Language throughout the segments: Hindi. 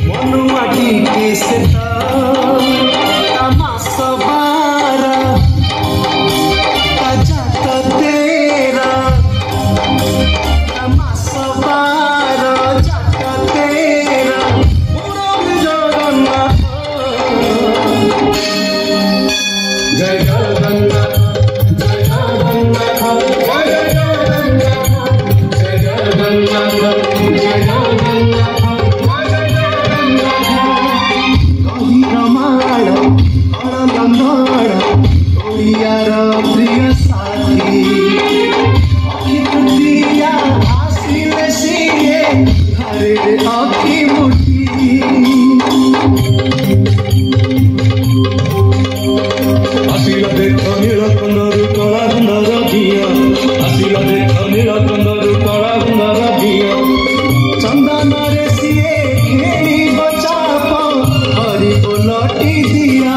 मनुआ के से तमास बारा जात तेरा तमास बारा जात तेरा जगन्नाथ जय जगन्नाथ जय जगन्नाथ जय जगन्नाथ जय जगन्नाथ जय जगन्नाथ प्रिय साथी दिया आसिल सिए हरे आखी मुठी आसिल देख नील कलर कला सुंदर दिया आसिल देख नील कलर कला सुंदर दिया चंदन रे सिए खेली बचाप हरि बोलटी दिया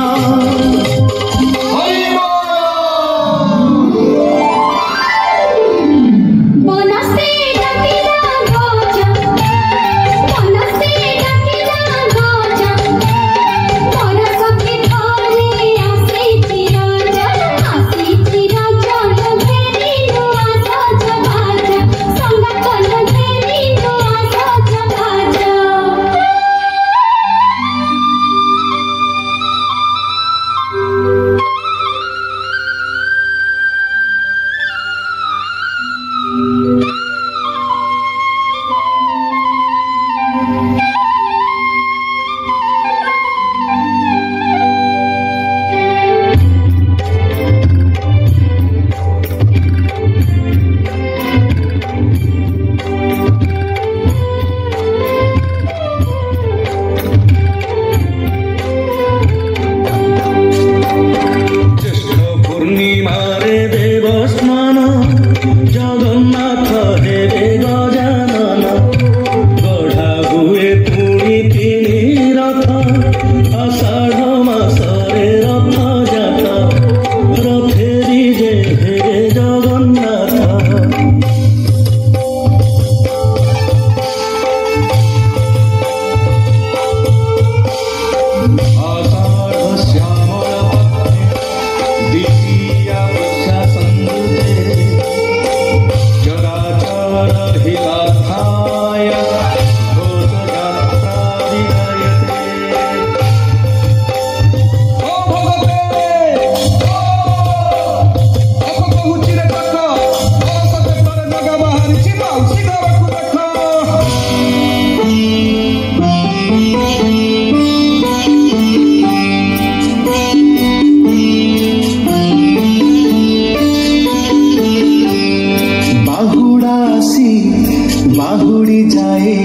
बाहुड़ी जाए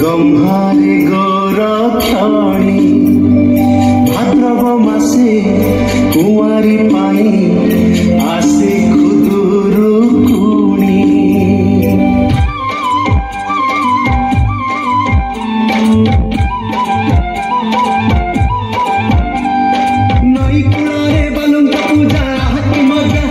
गम्हारे गोरक्षणी भाद्रव मासे कुंवारी पाई आसे खुदुरु कुणी नई कुड़ारे बालुंग पूजा हाथी मजा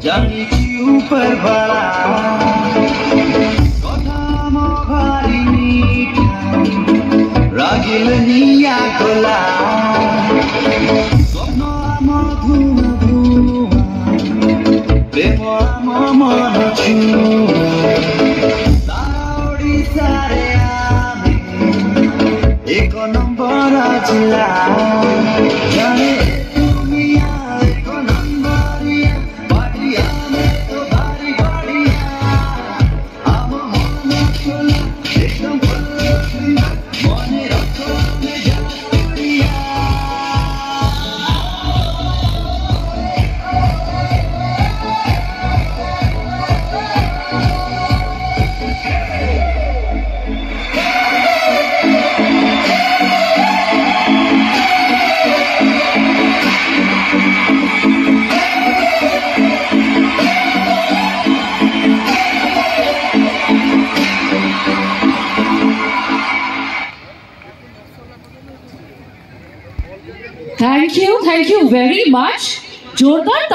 जानी कि ऊपर वाला कथा भारी मीठा रागिल निया गोला स्वप्न मधु प्रेम मन छुआ तारी सारे आमे एक नंबर जिला जाने दुनिया एक नंबरिया बढ़िया में तो भारी बढ़िया हम मन खोला एकदम बढ़िया मने रखो में जा बढ़िया Thank you very much. जोरदार